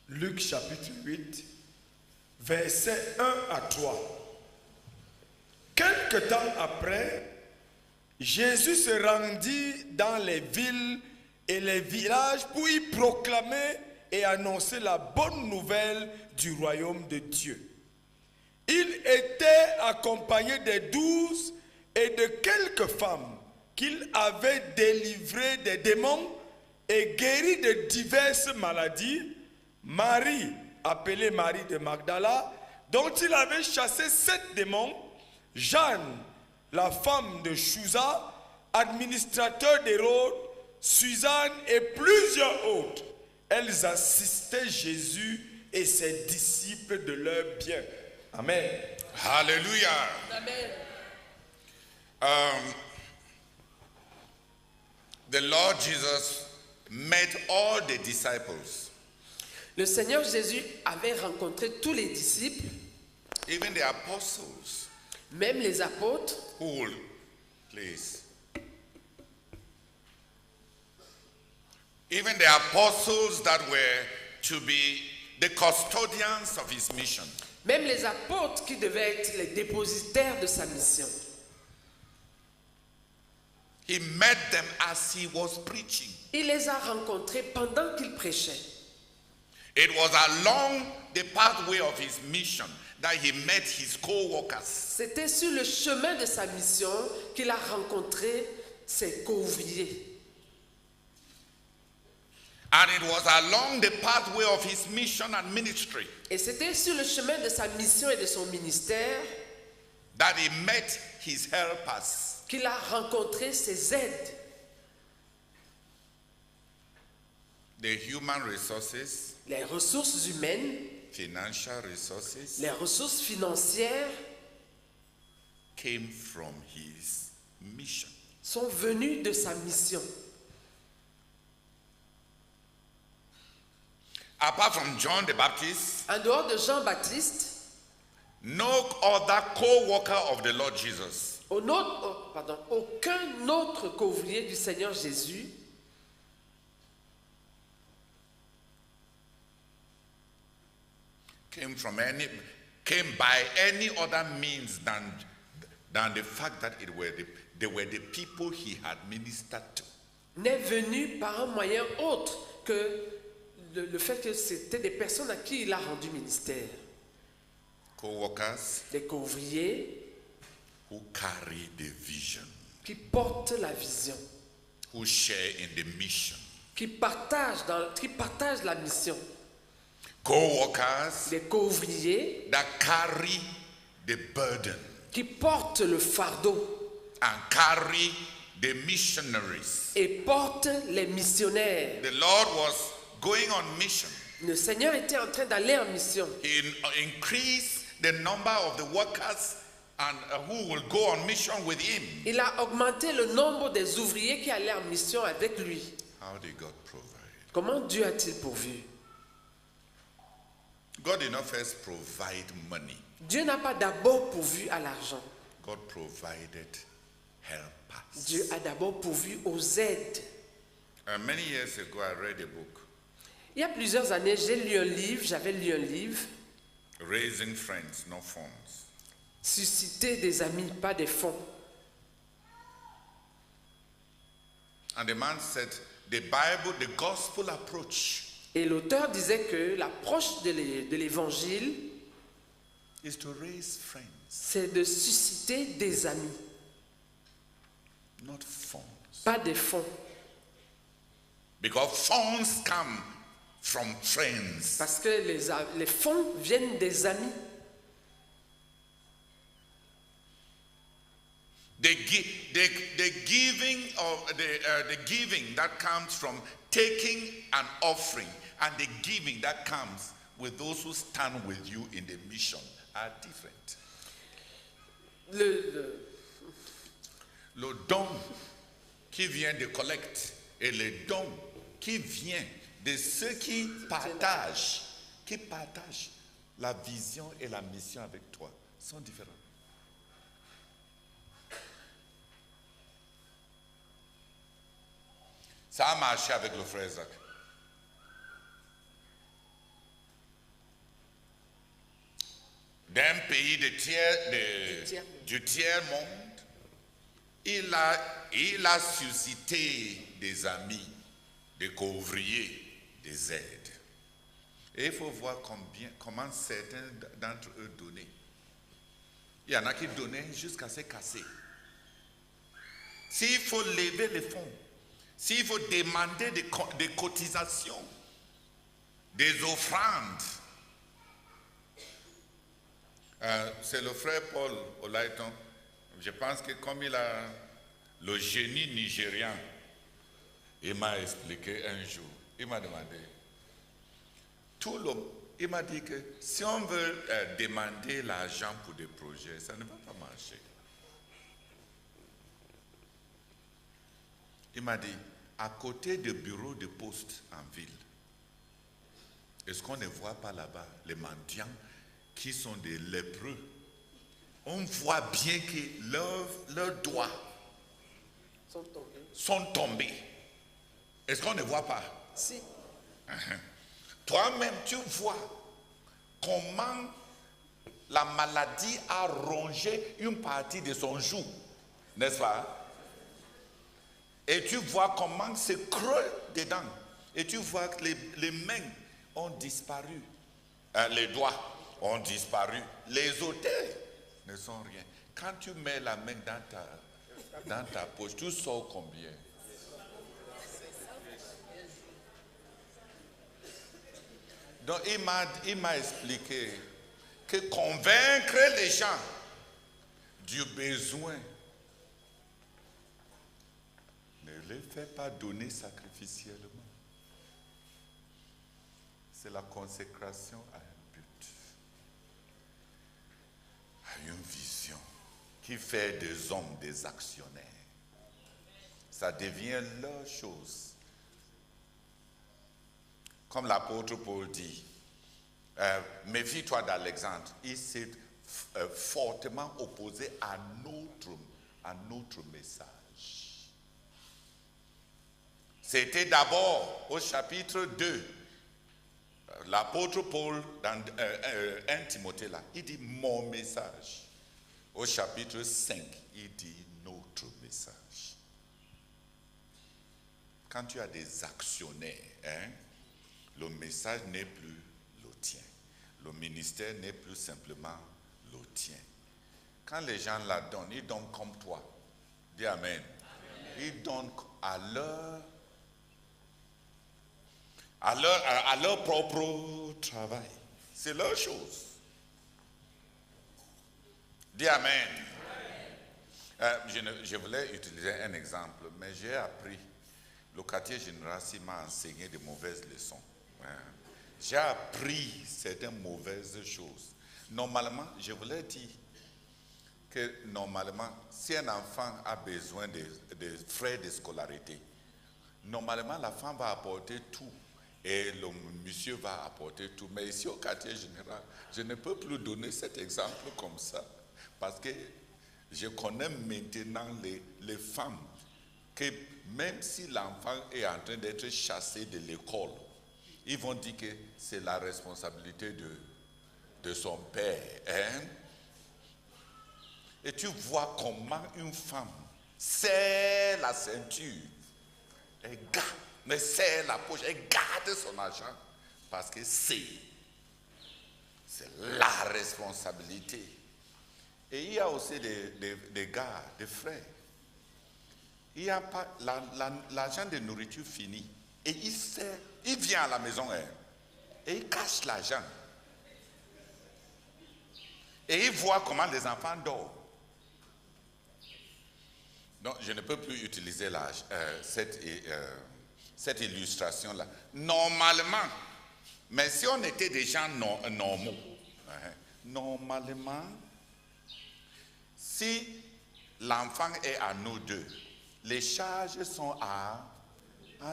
Luc chapitre 8, versets 1 à 3. Quelque temps après, Jésus se rendit dans les villes et les villages pour y proclamer et annoncer la bonne nouvelle du royaume de Dieu. Il était accompagné des 12 et de quelques femmes qu'il avait délivrées des démons et guéries de diverses maladies. Marie, appelée Marie de Magdala, dont il avait chassé 7 démons, Jeanne, la femme de Chouza, administrateur d'Hérode, Suzanne et plusieurs autres. Elles assistaient Jésus et ses disciples de leur bien. Amen. Hallelujah. Amen. The Lord Jesus met all the disciples, Le Seigneur Jésus avait rencontré tous les disciples, even the apostles, même les apôtres. who will, please, even the apostles that were to be the custodians of his mission. Même les apôtres qui devaient être les dépositaires de sa mission. He met them as he was preaching. Il les a rencontrés pendant qu'il prêchait. It was along the pathway of his mission that he met his co-workers. C'était sur le chemin de sa mission qu'il a rencontré ses co-ouvriers. And it was along the pathway of his mission and ministry Et c'était sur le chemin de sa mission et de son ministère that he met his helpers. qu'il a rencontré ses aides. The human resources, Les ressources humaines, financial resources, les ressources financières came from his mission. sont venues de sa mission. Apart from John the Baptist, En dehors de Jean-Baptiste, no other co-worker of the Lord Jesus aucun autre couvrier du Seigneur Jésus came by any other means than the fact that they were the people he had ministered to. n'est venu par un moyen autre que le fait que c'était des personnes à qui il a rendu ministère. Co-workers Des couvriers who carry the vision, qui portent la vision, who share in the mission. qui partagent la mission. Co-workers Des couvriers that carry the burden qui portent le fardeau and carry the missionaries. et portent les missionnaires. The Lord was going on mission. Le Seigneur était en train d'aller en mission. He increased the number of the workers and who will go on mission with him. Il a augmenté le nombre des ouvriers qui allaient en mission avec lui. How did God provide? Comment Dieu a-t-il pourvu? God did not first provide money. Dieu n'a pas d'abord pourvu à l'argent. God provided helpers. Dieu a d'abord pourvu aux aides. Many years ago, I read a book, Il y a plusieurs années, j'avais lu un livre, Raising Friends, No Funds. Susciter des amis, pas des fonds. And the man said, the Bible, the gospel approach Et l'auteur disait que l'approche de l'évangile, is to raise friends, c'est de susciter des amis, not funds. pas des fonds. Because funds come from friends. Parce que les fonds viennent des amis. The giving of the giving that comes from taking an offering and the giving that comes with those who stand with you in the mission are different. Le don qui vient de collecte et le don qui vient de ceux qui partagent la vision et la mission avec toi sont différents. Ça a marché avec le frère Zach. d'un pays du tiers-monde, il a suscité des amis, des co-ouvriers, des aides. Et il faut voir comment certains d'entre eux donnaient. Il y en a qui donnaient jusqu'à se casser. S'il faut lever les fonds, s'il faut demander des cotisations, des offrandes, c'est le frère Paul Olaïton. Je pense que comme il a le génie nigérian, il m'a expliqué un jour, il m'a demandé, il m'a dit que si on veut demander l'argent pour des projets, ça ne va pas marcher. Il m'a dit, à côté de bureaux de poste en ville, est-ce qu'on ne voit pas là-bas les mendiants qui sont des lépreux? On voit bien que leurs doigts sont tombés. Est-ce qu'on ne voit pas? Si. Toi-même, tu vois comment la maladie a rongé une partie de son joue, n'est-ce pas? Et tu vois comment c'est creux dedans. Et tu vois que les mains ont disparu. Les doigts ont disparu. Les orteils ne sont rien. Quand tu mets la main dans ta poche, tu sors combien? Donc il m'a expliqué que convaincre les gens du besoin ne les fait pas donner sacrificiellement. C'est la consécration à un but, à une vision qui fait des hommes des actionnaires. Ça devient leur chose. Comme l'apôtre Paul dit, méfie-toi d'Alexandre. Il s'est fortement opposé à notre message. C'était d'abord au chapitre 2, l'apôtre Paul, dans 1 Timothée là, il dit mon message. Au chapitre 5, il dit notre message. Quand tu as des actionnaires, le message n'est plus le tien. Le ministère n'est plus simplement le tien. Quand les gens la donnent, ils donnent comme toi. Dis Amen. Ils donnent à leur propre travail. C'est leur chose. Dis Amen. Je voulais utiliser un exemple, mais j'ai appris. Le quartier général m'a enseigné de mauvaises leçons. J'ai appris certaines mauvaises choses. Normalement, je voulais dire que normalement, si un enfant a besoin de frais de scolarité, normalement la femme va apporter tout et le monsieur va apporter tout. Mais ici au quartier général, je ne peux plus donner cet exemple comme ça parce que je connais maintenant les femmes que même si l'enfant est en train d'être chassé de l'école, ils vont dire que c'est la responsabilité de son père. Et tu vois comment une femme serre la ceinture, elle serre la poche, elle garde son argent parce que c'est la responsabilité. Et il y a aussi des gars, des frères. Il n'y a pas l'argent de nourriture fini. Et il vient à la maison et il cache l'argent. Et il voit comment les enfants dorment. Donc je ne peux plus utiliser cette illustration-là. Normalement, mais si on était des gens normaux, normalement, si l'enfant est à nous deux, les charges sont à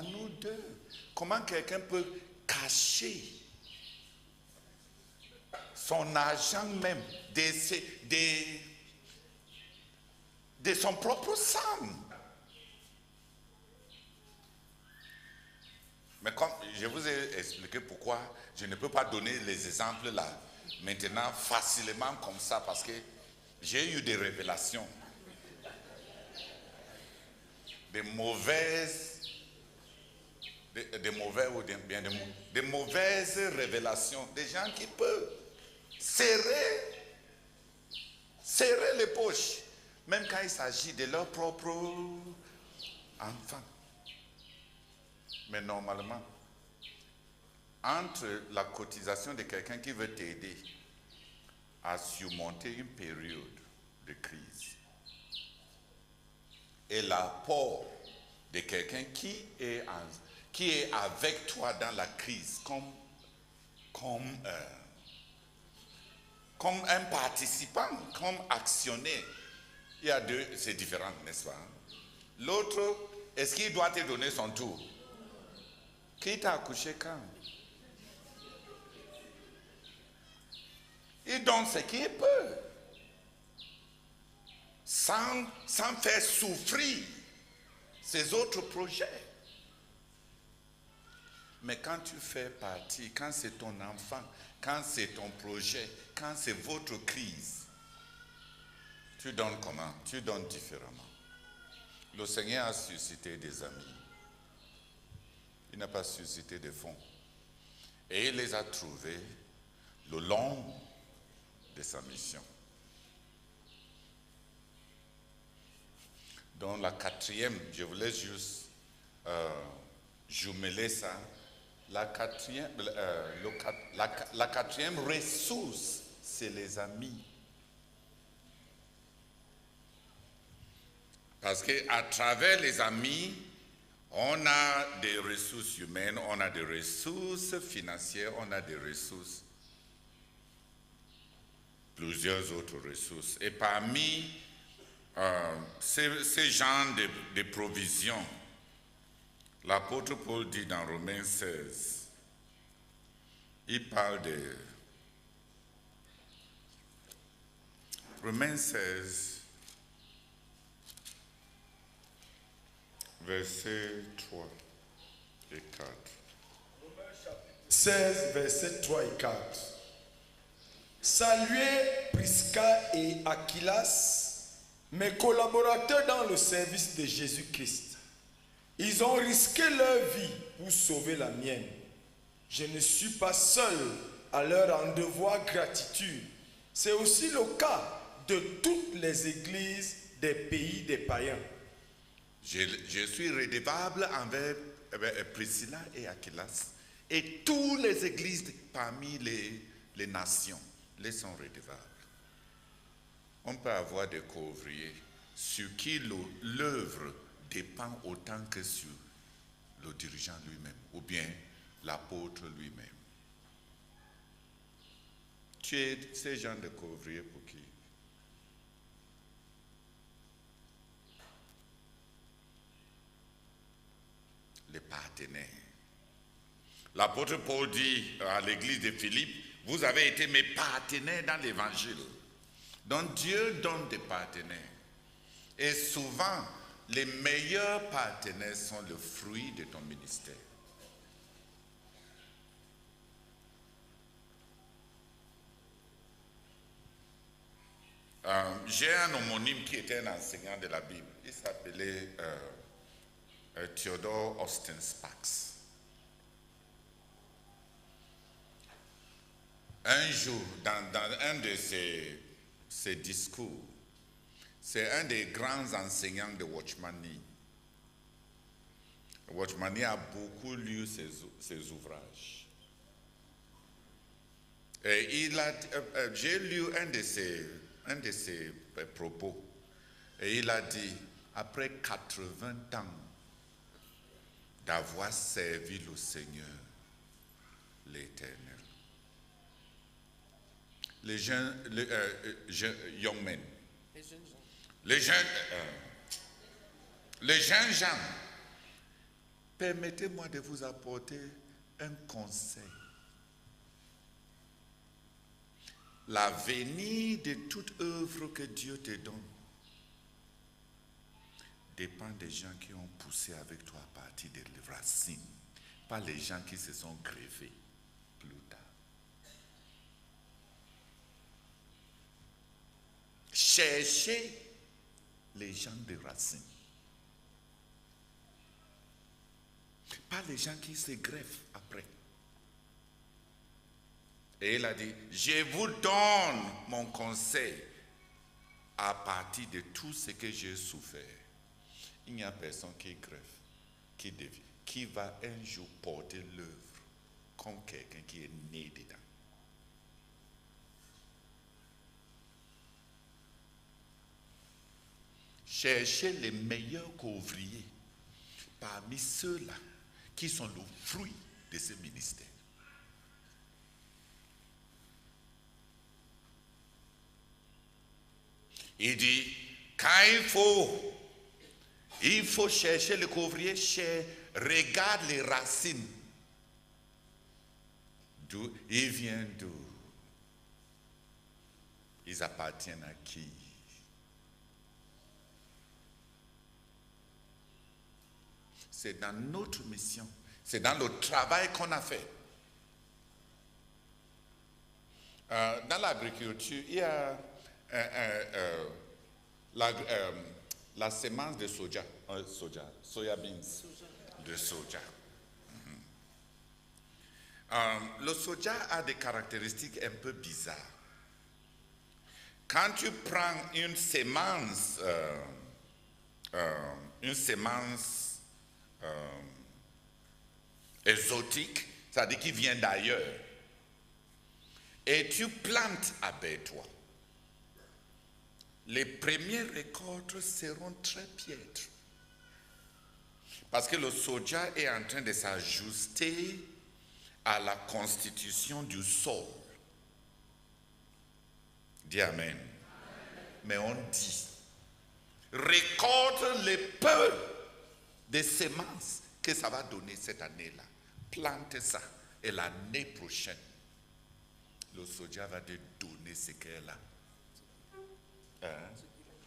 nous deux. Comment quelqu'un peut cacher son argent même de son propre sang? Mais comme je vous ai expliqué pourquoi je ne peux pas donner les exemples là, maintenant facilement comme ça parce que j'ai eu des révélations. Des mauvaises révélations. Des gens qui peuvent serrer les poches, même quand il s'agit de leurs propres enfants. Mais normalement, entre la cotisation de quelqu'un qui veut t'aider à surmonter une période de crise et l'apport de quelqu'un qui est avec toi dans la crise comme un participant, comme actionnaire, il y a deux, c'est différent, n'est-ce pas? L'autre, est-ce qu'il doit te donner son tour? Qui t'a accouché quand? Il donne ce qu'il peut, sans faire souffrir ses autres projets. Mais quand tu fais partie, quand c'est ton enfant, quand c'est ton projet, quand c'est votre crise, tu donnes comment? Tu donnes différemment. Le Seigneur a suscité des amis. Il n'a pas suscité des fonds. Et il les a trouvés le long de sa mission. Dans la quatrième, je voulais juste jumeler ça. La quatrième ressource, c'est les amis. Parce qu'à travers les amis, on a des ressources humaines, on a des ressources financières, on a des ressources, plusieurs autres ressources. Et parmi ces genres de provisions, l'apôtre Paul dit dans Romains 16, il parle de Romains 16, versets 3 et 4. 16, versets 3 et 4. Saluez Prisca et Aquilas, mes collaborateurs dans le service de Jésus-Christ. Ils ont risqué leur vie pour sauver la mienne. Je ne suis pas seul à leur en devoir gratitude. C'est aussi le cas de toutes les églises des pays des païens. Je suis redevable envers Priscilla et Aquilas et toutes les églises parmi les nations les sont redevables. On peut avoir des couvriers sur qui l'œuvre dépend autant que sur le dirigeant lui-même ou bien l'apôtre lui-même. Tu es ces gens de couvriers pour qui? Les partenaires. L'apôtre Paul dit à l'église de Philippe, vous avez été mes partenaires dans l'évangile. Donc Dieu donne des partenaires. Et souvent, les meilleurs partenaires sont le fruit de ton ministère. J'ai un homonyme qui était un enseignant de la Bible. Il s'appelait Theodore Austin Sparks. Un jour, dans un de ses discours, c'est un des grands enseignants de Watchman Nee. Watchman Nee a beaucoup lu ses ouvrages. Et j'ai lu un de ses propos. Et il a dit, après 80 ans d'avoir servi le Seigneur, l'Éternel, les jeunes young men, les jeunes gens, permettez-moi de vous apporter un conseil. L'avenir de toute œuvre que Dieu te donne dépend des gens qui ont poussé avec toi à partir des racines, pas les gens qui se sont greffés plus tard. cherchez les gens de racine. Pas les gens qui se greffent après. Et il a dit, je vous donne mon conseil à partir de tout ce que j'ai souffert. Il n'y a personne qui greffe, qui devient, qui va un jour porter l'œuvre comme quelqu'un qui est né dedans. Cherchez les meilleurs ouvriers parmi ceux-là qui sont le fruit de ce ministère. Il dit, quand il faut chercher le ouvrier, regarde les racines. D'où il vient d'où? Ils appartiennent à qui? C'est dans notre mission, c'est dans le travail qu'on a fait. Dans l'agriculture, il y a la semence de soya beans, de soja. Le soja a des caractéristiques un peu bizarres. Quand tu prends une semence exotique, c'est-à-dire qui vient d'ailleurs, et tu plantes avec toi, les premières récoltes seront très piètres. Parce que le soja est en train de s'ajuster à la constitution du sol. Dis Amen. Mais on dit, récolte le peu de semences que ça va donner cette année-là. Plante ça et l'année prochaine, le soja va te donner ce qu'elle a.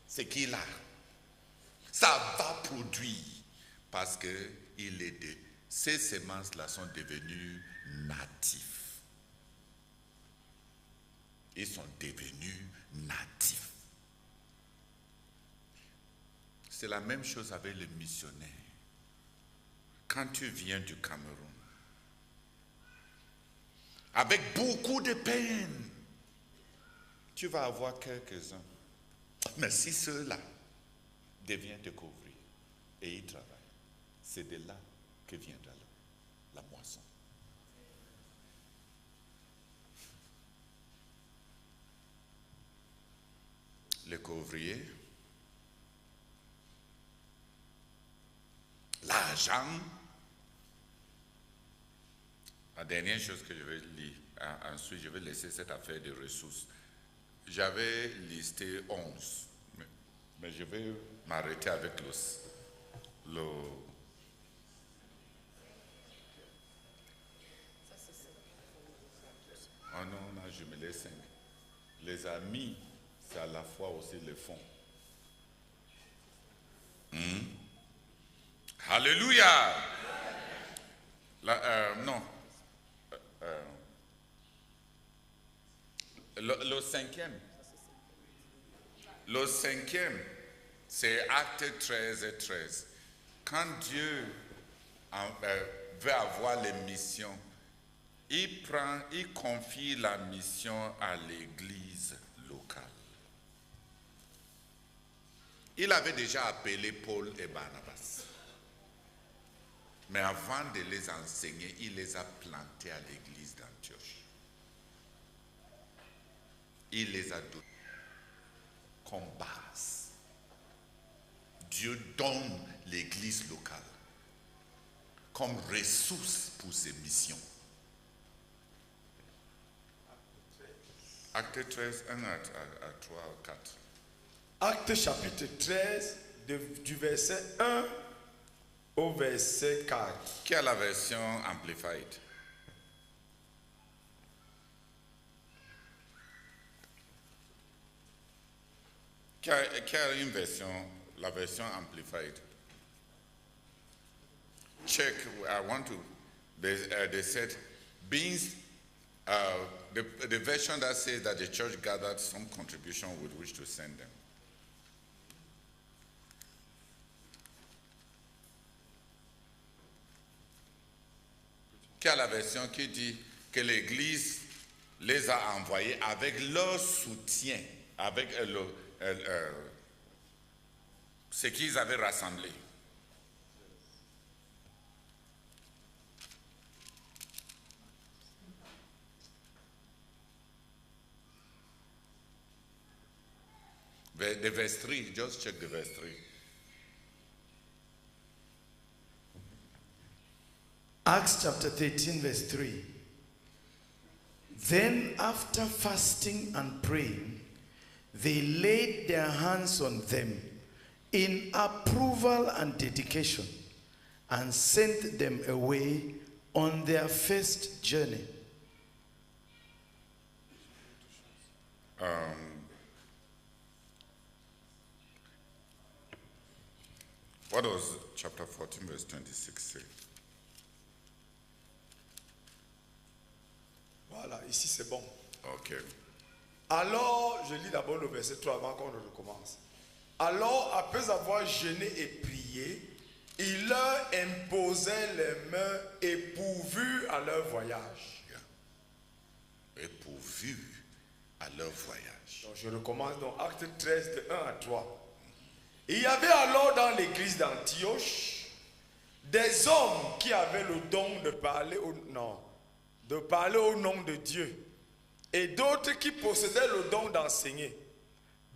Ce qu'il a. Ça va produire parce que ces semences-là sont devenues natifs. Ils sont devenus natifs. C'est la même chose avec les missionnaires. Quand tu viens du Cameroun, avec beaucoup de peine, tu vas avoir quelques-uns. Mais si ceux-là deviennent découvrir et ils travaillent, c'est de là que viendra la moisson. Les ouvriers, l'argent. La dernière chose que je vais lire, ensuite je vais laisser cette affaire de ressources. J'avais listé 11, mais je vais m'arrêter avec le oh non, là je me laisse 5. Les amis, c'est à la fois aussi le fond. Alléluia. Non. Le cinquième, c'est Acte 13 13. Quand Dieu veut avoir les missions, il confie la mission à l'église locale. Il avait déjà appelé Paul et Barnabas. Mais avant de les enseigner, il les a plantés à l'église d'Antioche. Il les a donnés comme base. Dieu donne l'église locale comme ressource pour ses missions. Acte 13, 1 à 3 à 4. Acte chapitre 13, du verset 1 au verset 4. Qui a la version Amplified? Qui a une version, la version Amplified? Check, I want to, they said, being, the version that says that the church gathered some contribution with which to send them. qui a la version qui dit que l'Église les a envoyés avec leur soutien, avec ce qu'ils avaient rassemblé. The verse 3, just check the verse 3. Acts chapter 13, verse 3. Then, after fasting and praying, they laid their hands on them in approval and dedication and sent them away on their first journey. What does chapter 14, verse 26 say? Voilà, ici c'est bon. Okay. Alors, je lis d'abord le verset 3 avant qu'on ne recommence. Alors, après avoir jeûné et prié, il leur imposait les mains et pourvu à leur voyage. Et pourvu à leur voyage. Donc, je recommence dans Acte 13, de 1 à 3. Il y avait alors dans l'église d'Antioche des hommes qui avaient le don de parler au nom de Dieu et d'autres qui possédaient le don d'enseigner.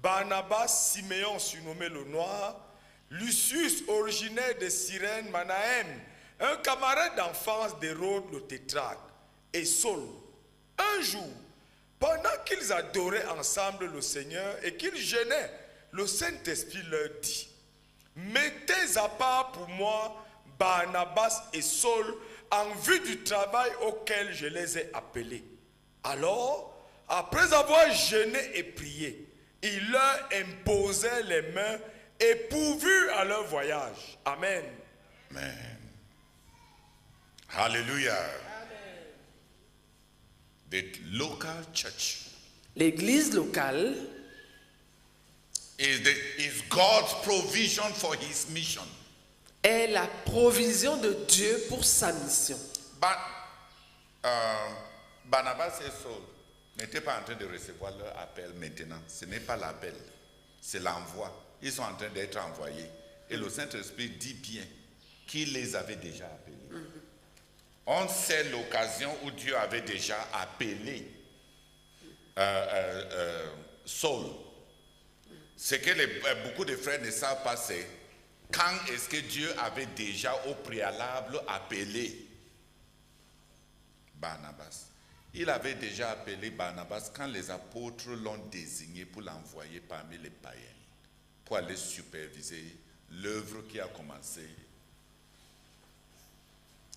Barnabas, Siméon surnommé le Noir, Lucius originaire de Cyrène, Manahem, un camarade d'enfance d'Hérode le tétrarque, et Saul. Un jour, pendant qu'ils adoraient ensemble le Seigneur et qu'ils jeûnaient, le Saint-Esprit leur dit: mettez à part pour moi Barnabas et Saul en vue du travail auquel je les ai appelés. Alors, après avoir jeûné et prié, il leur imposait les mains et pourvu à leur voyage. Amen. Amen. Hallelujah. Amen. The local church L'église locale is God's provision for his mission. est la provision de Dieu pour sa mission. But Barnabas et Saul n'étaient pas en train de recevoir leur appel maintenant. Ce n'est pas l'appel, c'est l'envoi. Ils sont en train d'être envoyés. Et le Saint-Esprit dit bien qu'il les avait déjà appelés. On sait l'occasion où Dieu avait déjà appelé Saul. Ce que beaucoup de frères ne savent pas, c'est quand est-ce que Dieu avait déjà au préalable appelé Barnabas. Il avait déjà appelé Barnabas quand les apôtres l'ont désigné pour l'envoyer parmi les païens, pour aller superviser l'œuvre qui a commencé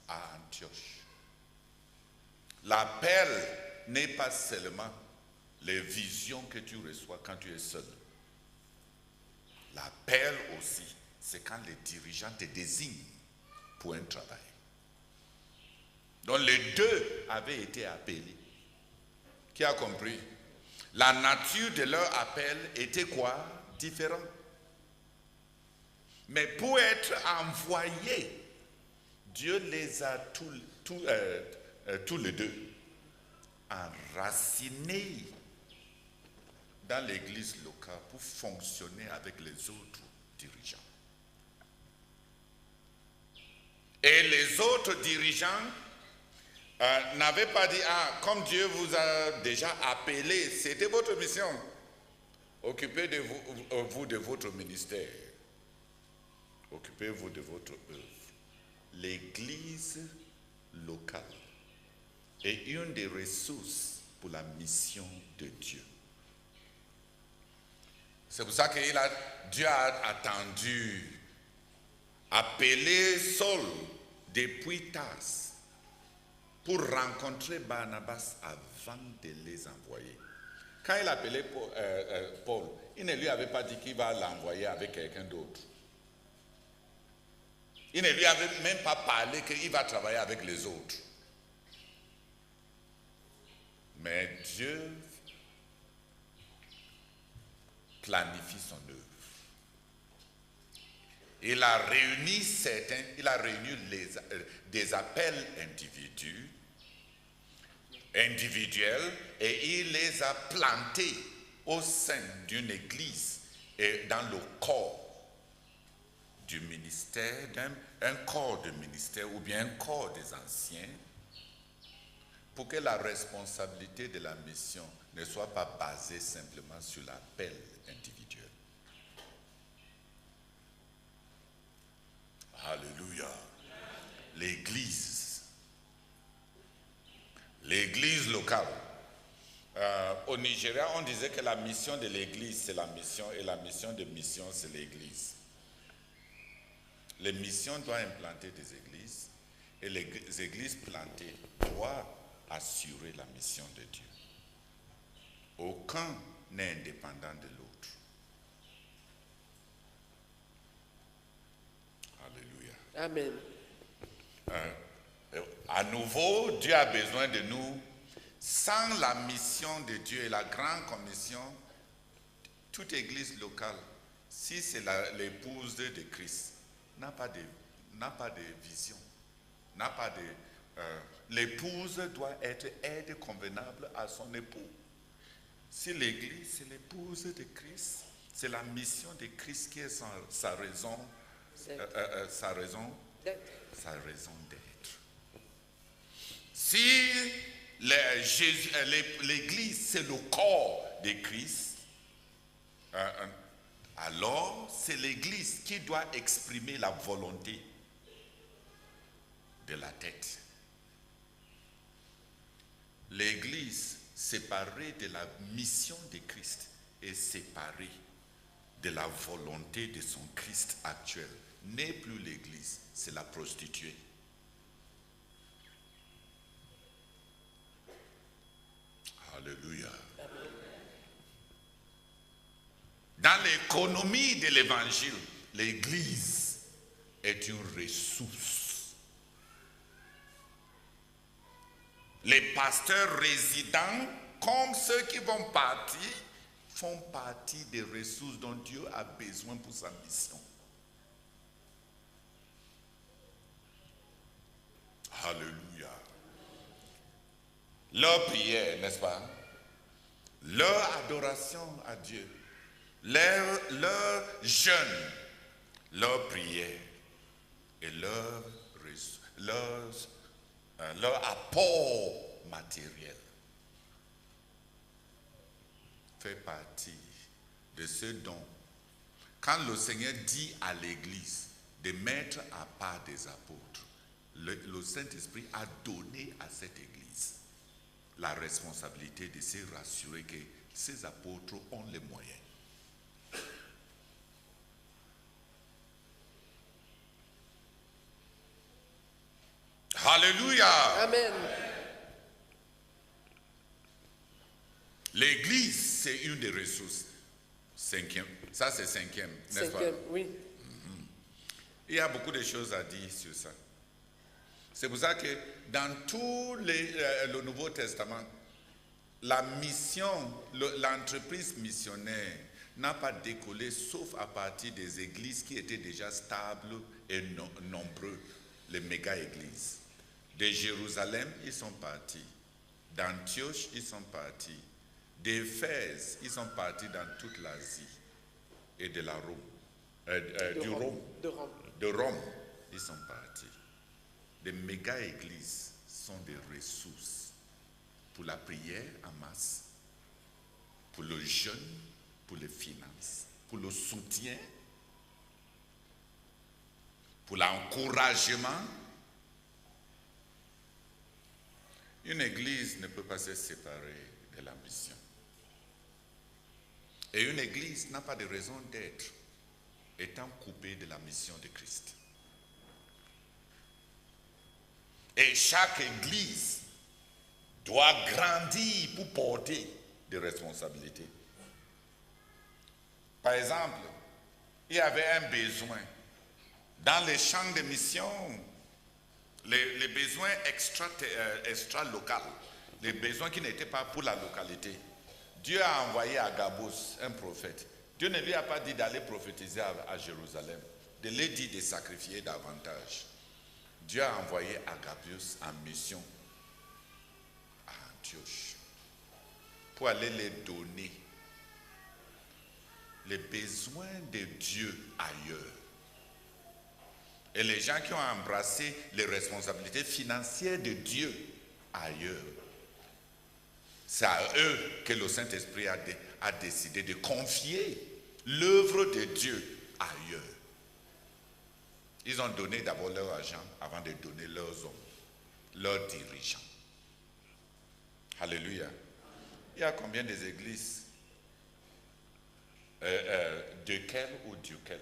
à Antioche. L'appel n'est pas seulement les visions que tu reçois quand tu es seul. L'appel aussi, c'est quand les dirigeants te désignent pour un travail. Donc les deux avaient été appelés. Qui a compris? La nature de leur appel était quoi? Différent. Mais pour être envoyés, Dieu les a tous les deux enracinés dans l'église locale pour fonctionner avec les autres dirigeants. Et les autres dirigeants n'avaient pas dit: ah, comme Dieu vous a déjà appelé, c'était votre mission. Occupez vous de votre ministère. Occupez-vous de votre œuvre. L'église locale est une des ressources pour la mission de Dieu. C'est pour ça que Dieu a attendu, appelé Saul depuis Tars pour rencontrer Barnabas avant de les envoyer. Quand il appelait Paul, il ne lui avait pas dit qu'il va l'envoyer avec quelqu'un d'autre. Il ne lui avait même pas parlé qu'il va travailler avec les autres. Mais Dieu planifie son œuvre. il a réuni des appels individuels et il les a plantés au sein d'une église et dans le corps du ministère, un corps de ministère ou bien un corps des anciens, pour que la responsabilité de la mission ne soit pas basée simplement sur l'appel individuel. Alléluia. L'église locale. Au Nigeria, on disait que la mission de l'église, c'est la mission, et la mission de mission, c'est l'église. Les missions doivent implanter des églises, et les églises plantées doivent assurer la mission de Dieu. Aucun n'est indépendant de l'autre. Alléluia. Amen. À nouveau, Dieu a besoin de nous. Sans la mission de Dieu et la grande commission, toute église locale, si c'est l'épouse de Christ, n'a pas de vision, n'a pas de... l'épouse doit être aide convenable à son époux. Si l'église, c'est l'épouse de Christ, c'est la mission de Christ qui est sa raison d'être. Si l'église, c'est le corps de Christ, alors c'est l'église qui doit exprimer la volonté de la tête. L'église séparée de la mission de Christ est séparée de la volonté de son Christ actuel n'est plus l'église, c'est la prostituée. Alléluia. Dans l'économie de l'évangile, l'église est une ressource. Les pasteurs résidents, comme ceux qui vont partir, font partie des ressources dont Dieu a besoin pour sa mission. Alléluia. Leur prière, n'est-ce pas? Leur adoration à Dieu, leur jeûne, leur prière et leur apport matériel fait partie de ce dont, quand le Seigneur dit à l'Église de mettre à part des apôtres, le Saint-Esprit a donné à cette Église la responsabilité de se rassurer que ces apôtres ont les moyens. Alléluia. Amen. L'église, c'est une des ressources. Cinquième. Ça, c'est cinquième, n'est-ce pas? Oui. Il y a beaucoup de choses à dire sur ça. C'est pour ça que dans tout le Nouveau Testament, la mission, l'entreprise missionnaire n'a pas décollé sauf à partir des églises qui étaient déjà stables et nombreux, les méga-églises. De Jérusalem, ils sont partis. D'Antioche, ils sont partis. D'Éphèse, ils sont partis dans toute l'Asie. Et de la Rome. De Rome, ils sont partis. Les méga-églises sont des ressources pour la prière en masse, pour le jeûne, pour les finances, pour le soutien, pour l'encouragement. Une église ne peut pas se séparer de la mission. Et une église n'a pas de raison d'être étant coupée de la mission de Christ. Et chaque église doit grandir pour porter des responsabilités. Par exemple, il y avait un besoin dans les champs de mission, les besoins extra-locaux, les besoins qui n'étaient pas pour la localité. Dieu a envoyé à Agabus un prophète. Dieu ne lui a pas dit d'aller prophétiser à Jérusalem, de leur dire de sacrifier davantage, Dieu a envoyé Agabus en mission à Antioche pour aller les donner les besoins de Dieu ailleurs. Et les gens qui ont embrassé les responsabilités financières de Dieu ailleurs, c'est à eux que le Saint-Esprit a décidé de confier l'œuvre de Dieu ailleurs. Ils ont donné d'abord leur argent avant de donner leurs hommes, leurs dirigeants. Alléluia. Il y a combien des églises desquelles ou duquel,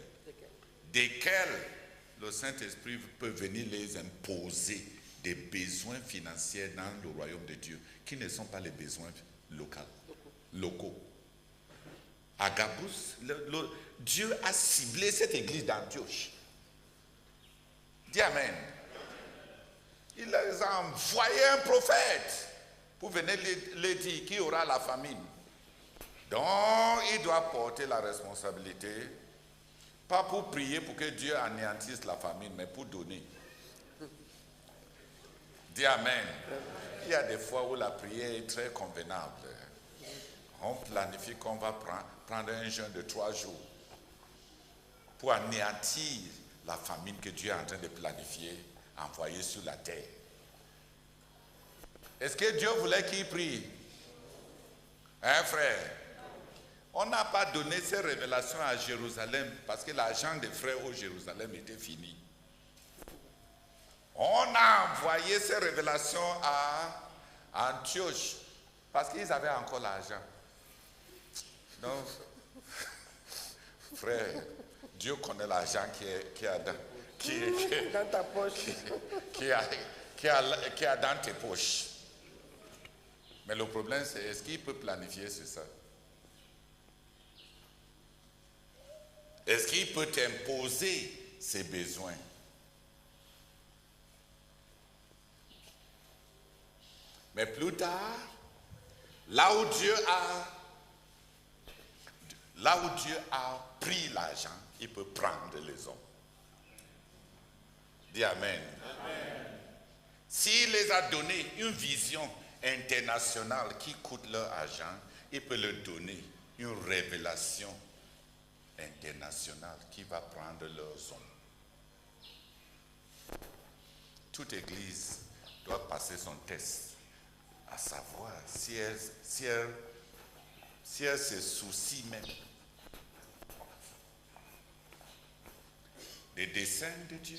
desquelles le Saint-Esprit peut venir les imposer des besoins financiers dans le royaume de Dieu qui ne sont pas les besoins locaux. Agabus, Dieu a ciblé cette église d'Antioche. Dis Amen. Il les a envoyé un prophète pour venir les dire qu'il y aura la famine. Donc, il doit porter la responsabilité, pas pour prier pour que Dieu anéantisse la famine, mais pour donner. Dis Amen. Il y a des fois où la prière est très convenable. On planifie qu'on va prendre un jeûne de 3 jours pour anéantir la famine que Dieu est en train de planifier, envoyer sur la terre. Est-ce que Dieu voulait qu'il prie? Hein, frère? On n'a pas donné ces révélations à Jérusalem parce que l'argent des frères au Jérusalem était fini. On a envoyé ces révélations à Antioche parce qu'ils avaient encore l'argent. Donc, frère, Dieu connaît l'argent qui est dans ta poche. qui est dans tes poches. Mais le problème, c'est est-ce qu'il peut planifier sur ça? Est-ce qu'il peut t'imposer ses besoins? Mais plus tard, là où Dieu a pris l'argent, il peut prendre les hommes. Dis Amen. Amen. S'il les a donné une vision internationale qui coûte leur argent, il peut leur donner une révélation internationale qui va prendre leurs hommes. Toute église doit passer son test, à savoir si elle se soucie même des desseins de Dieu.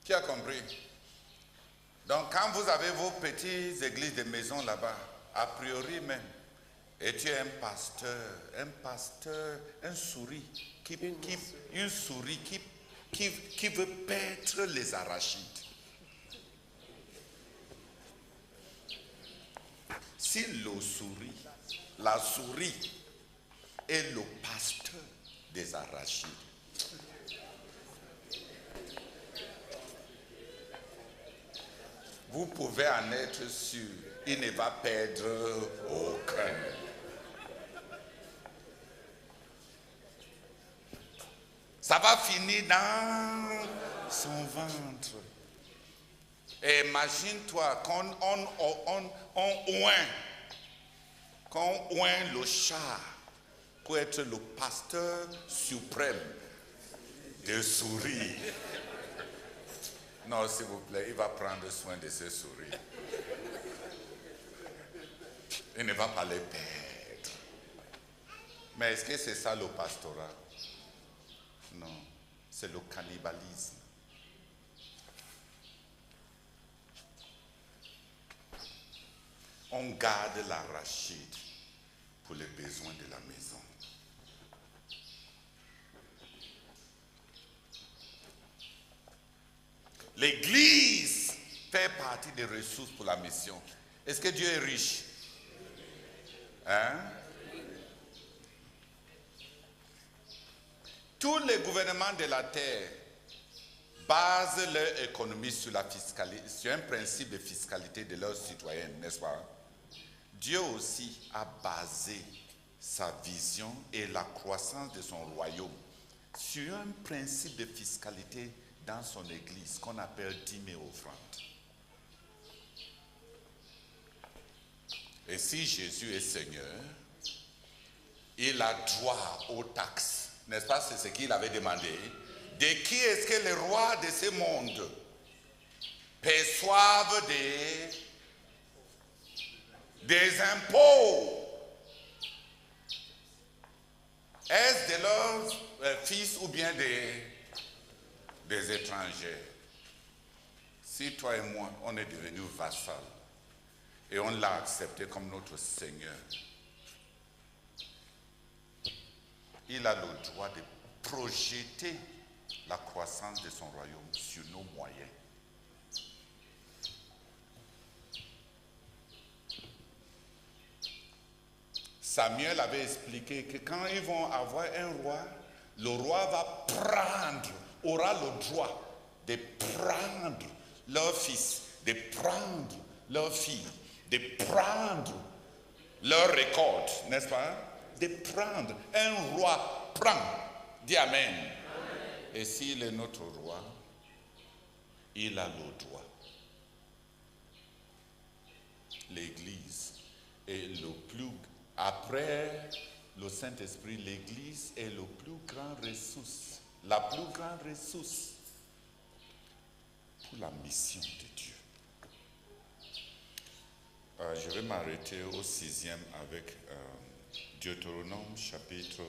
Qui a compris? Donc quand vous avez vos petites églises de maison là-bas, a priori même, et tu es un pasteur, un souris, une souris qui veut paître les arachides. Si la souris est le pasteur des arachides, vous pouvez en être sûr, il ne va perdre aucun. Ça va finir dans son ventre. Et imagine-toi qu'on oint le chat pour être le pasteur suprême des souris. Non, s'il vous plaît, il va prendre soin de ses souris. Il ne va pas les perdre. Mais est-ce que c'est ça le pastorat? Non, c'est le cannibalisme. On garde l'arachide pour les besoins de la maison. L'Église fait partie des ressources pour la mission. Est-ce que Dieu est riche? Hein? Tous les gouvernements de la terre basent leur économie sur la fiscalité, sur un principe de fiscalité de leurs citoyens, n'est-ce pas? Dieu aussi a basé sa vision et la croissance de son royaume sur un principe de fiscalité dans son église qu'on appelle dîmes et offrandes. Et si Jésus est Seigneur, il a droit aux taxes, n'est-ce pas? C'est ce qu'il avait demandé. De qui est-ce que les rois de ce monde perçoivent des impôts? Est-ce de leurs fils ou bien des étrangers? Si toi et moi, on est devenus vassals et on l'a accepté comme notre Seigneur, il a le droit de projeter la croissance de son royaume sur nos moyens. Samuel avait expliqué que quand ils vont avoir un roi, le roi aura le droit de prendre leur fils, de prendre leur fille, de prendre leur récolte, n'est-ce pas? De prendre. Un roi prend. Dis Amen. Amen. Et s'il est notre roi, il a le droit. L'Église est le plus... Après le Saint-Esprit, l'Église est le plus grand ressource, la plus grande ressource pour la mission de Dieu. Je vais m'arrêter au 6e avec Deutéronome chapitre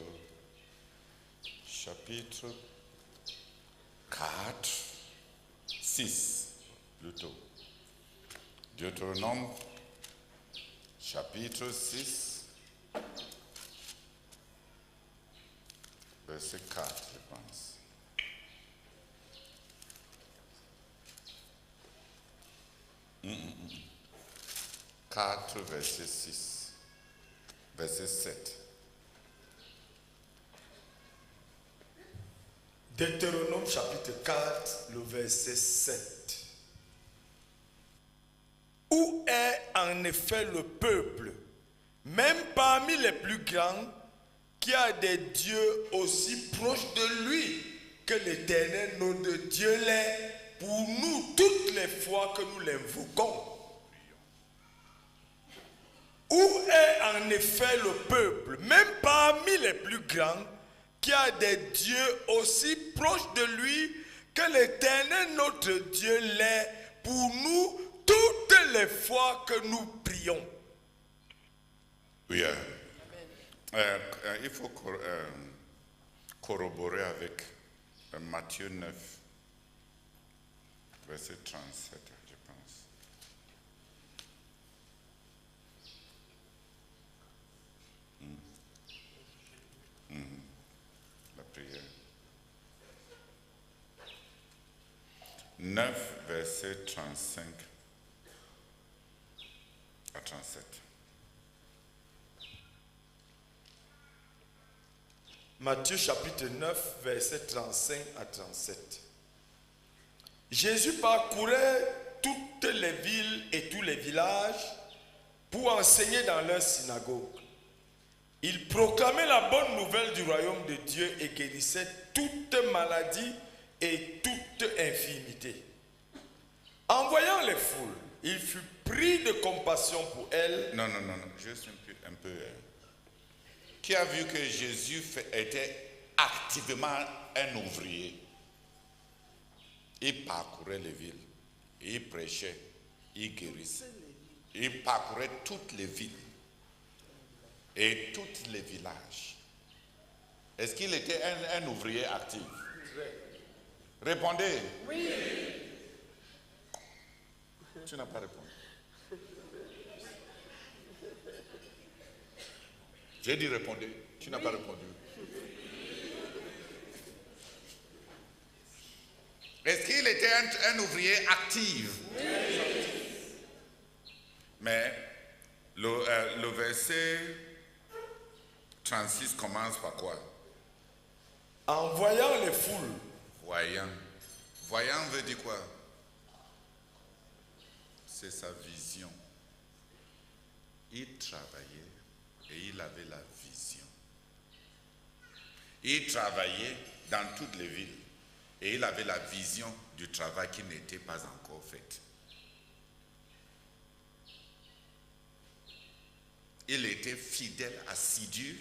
4, 6 plutôt. Deutéronome chapitre 6, verset 4, je pense. Mm. 4, verset 6, verset 7. Deutéronome chapitre 4, le verset 7. Où est en effet le peuple, même parmi les plus grands, qui a des dieux aussi proches de lui que l'Éternel, notre Dieu, l'est pour nous toutes les fois que nous l'invoquons? Où est en effet le peuple, même parmi les plus grands, qui a des dieux aussi proches de lui que l'Éternel, notre Dieu, l'est pour nous toutes les fois que nous prions? Oui, il faut corroborer avec Matthieu 9, verset 37, je pense. La prière. 9, verset 35 à 37. Matthieu chapitre 9, verset 35 à 37. Jésus parcourait toutes les villes et tous les villages pour enseigner dans leurs synagogues. Il proclamait la bonne nouvelle du royaume de Dieu et guérissait toute maladie et toute infirmité. En voyant les foules, il fut pris de compassion pour elles. Non, juste un peu. Qui a vu que Jésus était activement un ouvrier? Il parcourait les villes, il prêchait, il guérissait. Il parcourait toutes les villes et tous les villages. Est-ce qu'il était un ouvrier actif? Répondez. Oui. Tu n'as pas répondu. J'ai dit répondez. Tu n'as pas répondu. Est-ce qu'il était un ouvrier actif? Oui. Mais le verset 36 commence par quoi? En voyant les foules. Voyant. Voyant veut dire quoi? C'est sa vision. Il travaillait et il avait la vision. Il travaillait dans toutes les villes et il avait la vision du travail qui n'était pas encore fait. Il était fidèle, assidu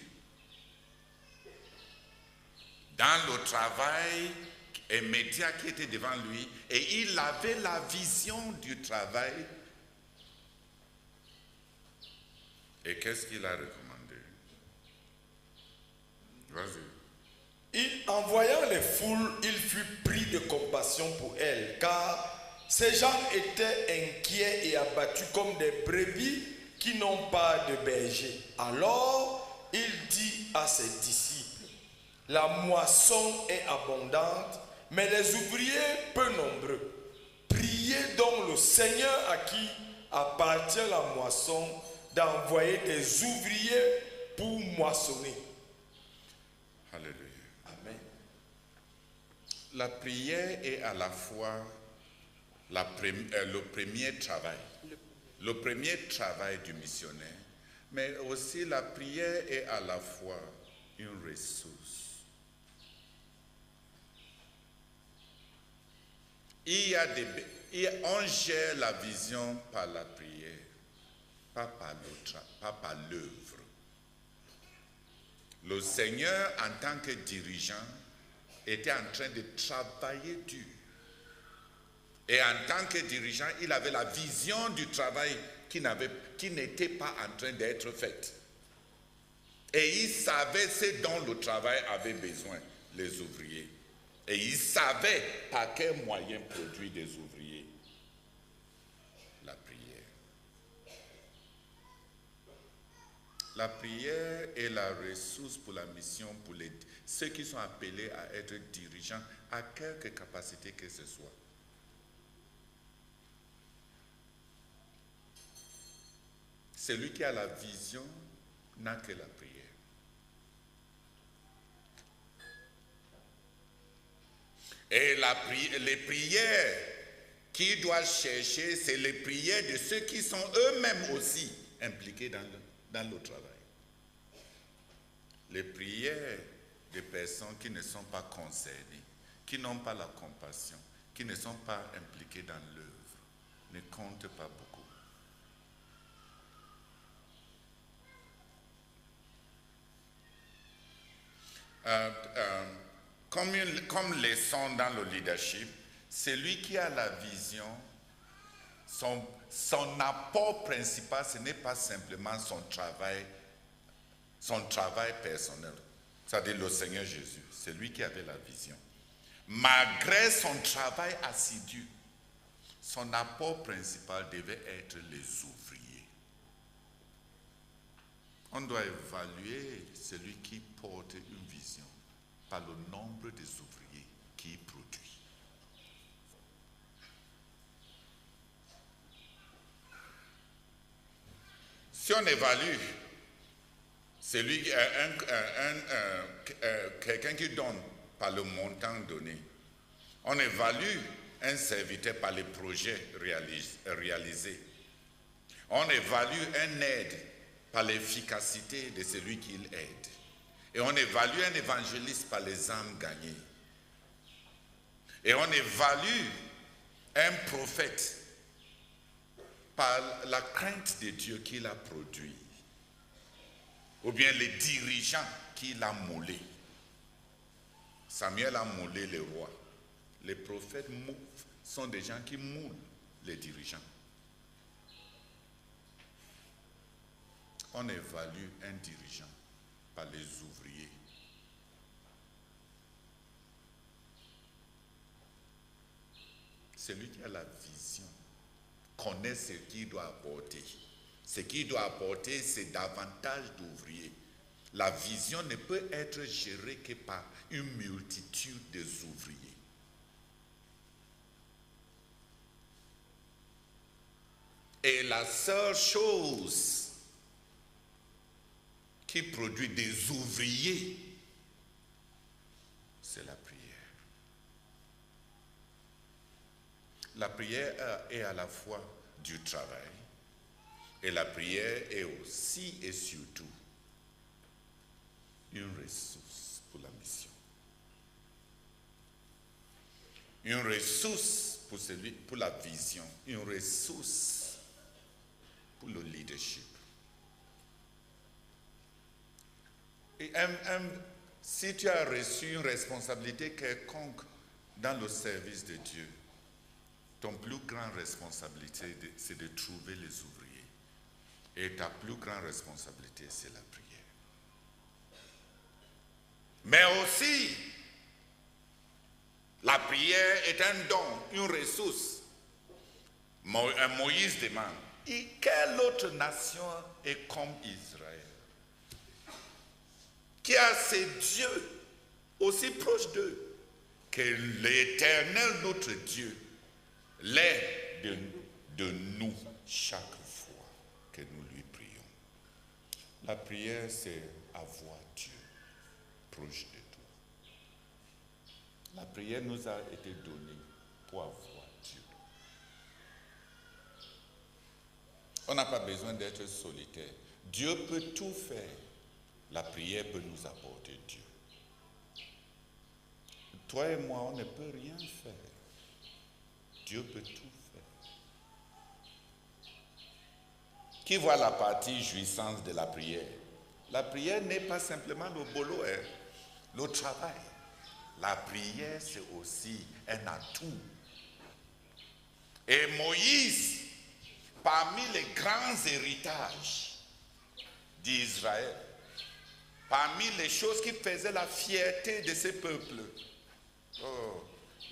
dans le travail immédiat qui était devant lui et il avait la vision du travail. Et qu'est-ce qu'il a recommandé? Vas-y. En voyant les foules, il fut pris de compassion pour elles, car ces gens étaient inquiets et abattus comme des brebis qui n'ont pas de berger. Alors, il dit à ses disciples, la moisson est abondante, mais les ouvriers peu nombreux. Priez donc le Seigneur à qui appartient la moisson d'envoyer des ouvriers pour moissonner. Alléluia. Amen. La prière est à la fois le premier travail. Le premier travail du missionnaire, mais aussi la prière est à la fois une ressource. On gère la vision par la prière, pas par l'œuvre. Le Seigneur, en tant que dirigeant, était en train de travailler dur. Et en tant que dirigeant, il avait la vision du travail qui n'était pas en train d'être fait. Et il savait ce dont le travail avait besoin, les ouvriers. Et il savait par quel moyen produire des ouvriers. La prière. La prière est la ressource pour la mission, pour ceux qui sont appelés à être dirigeants, à quelque capacité que ce soit. Celui qui a la vision n'a que la prière. Et les prières qu'il doit chercher, c'est les prières de ceux qui sont eux-mêmes aussi impliqués dans le travail. Les prières des personnes qui ne sont pas concernées, qui n'ont pas la compassion, qui ne sont pas impliquées dans l'œuvre, ne comptent pas beaucoup. Comme leçon dans le leadership, celui qui a la vision, son apport principal, ce n'est pas simplement son travail personnel. C'est-à-dire le Seigneur Jésus, c'est lui qui avait la vision. Malgré son travail assidu, son apport principal devait être les ouvriers. On doit évaluer celui qui porte une vision par le nombre des ouvriers qu'il produit. Si on évalue quelqu'un qui donne par le montant donné, on évalue un serviteur par les projets réalisés, on évalue un aide par l'efficacité de celui qu'il aide. Et on évalue un évangéliste par les âmes gagnées. Et on évalue un prophète par la crainte de Dieu qu'il a produit. Ou bien les dirigeants qu'il a moulés. Samuel a moulé les rois. Les prophètes sont des gens qui moulent les dirigeants. On évalue un dirigeant par les ouvriers. Celui qui a la vision connaît ce qu'il doit apporter. Ce qu'il doit apporter, c'est davantage d'ouvriers. La vision ne peut être gérée que par une multitude des ouvriers. Et la seule chose qui produit des ouvriers, c'est la prière. La prière est à la fois du travail et la prière est aussi et surtout une ressource pour la mission. Une ressource pour la vision. Une ressource pour le leadership. Et si tu as reçu une responsabilité quelconque dans le service de Dieu, ton plus grande responsabilité, c'est de trouver les ouvriers. Et ta plus grande responsabilité, c'est la prière. Mais aussi, la prière est un don, une ressource. Moïse demande, et quelle autre nation est comme Israël, qui a ses dieux aussi proches d'eux, que l'Éternel, notre Dieu, l'est de nous chaque fois que nous lui prions. La prière, c'est avoir Dieu proche de toi. La prière nous a été donnée pour avoir Dieu. On n'a pas besoin d'être solitaire. Dieu peut tout faire. La prière peut nous apporter Dieu. Toi et moi, on ne peut rien faire. Dieu peut tout faire. Qui voit la partie jouissance de la prière? La prière n'est pas simplement le boulot, le travail. La prière, c'est aussi un atout. Et Moïse, parmi les grands héritages d'Israël, parmi les choses qui faisaient la fierté de ce peuple,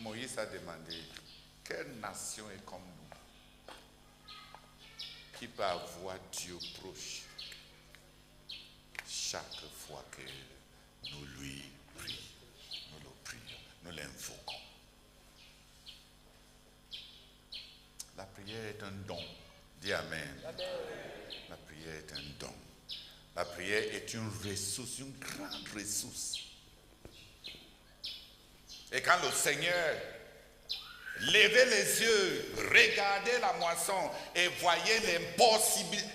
Moïse a demandé, quelle nation est comme nous, qui peut avoir Dieu proche chaque fois que nous lui prions, nous le prions, nous l'invoquons. La prière est un don. Dis Amen. Amen. La prière est un don. La prière est une ressource, une grande ressource. Et quand le Seigneur levait les yeux, regardait la moisson et voyait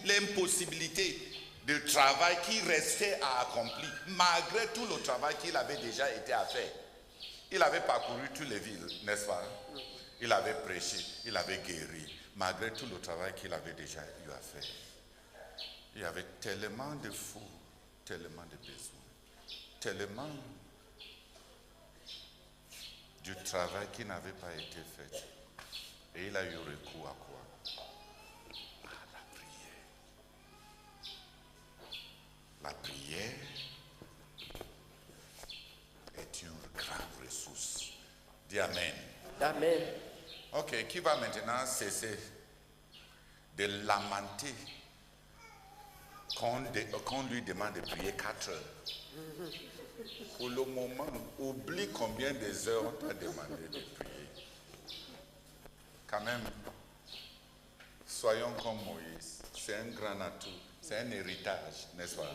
l'impossibilité de travail qui restait à accomplir, malgré tout le travail qu'il avait déjà été à faire. Il avait parcouru toutes les villes, n'est-ce pas? Il avait prêché, il avait guéri, malgré tout le travail qu'il avait déjà eu à faire. Il y avait tellement de fous, tellement de besoins, tellement du travail qui n'avait pas été fait. Et il a eu recours à quoi? À la prière. La prière est une grande ressource. Dis Amen. Amen. Ok, qui va maintenant cesser de lamenter qu'on lui demande de prier 4 heures? Pour le moment, oublie combien des heures on t'a demandé de prier. Quand même, soyons comme Moïse. C'est un grand atout, c'est un héritage, n'est-ce pas?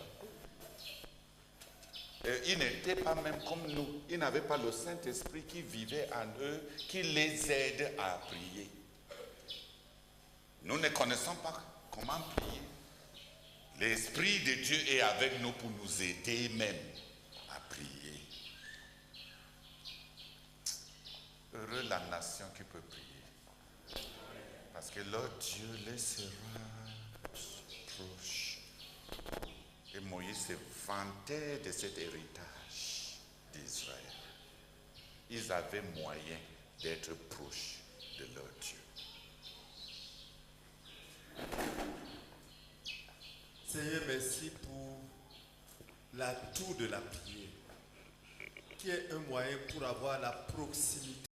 Et ils n'étaient pas même comme nous. Ils n'avaient pas le Saint-Esprit qui vivait en eux, qui les aide à prier. Nous ne connaissons pas comment prier. L'Esprit de Dieu est avec nous pour nous aider même à prier. Heureux la nation qui peut prier. Parce que leur Dieu les sera proche. Et Moïse se vantait de cet héritage d'Israël. Ils avaient moyen d'être proches de leur Dieu. Seigneur, merci pour l'atout de la prière, qui est un moyen pour avoir la proximité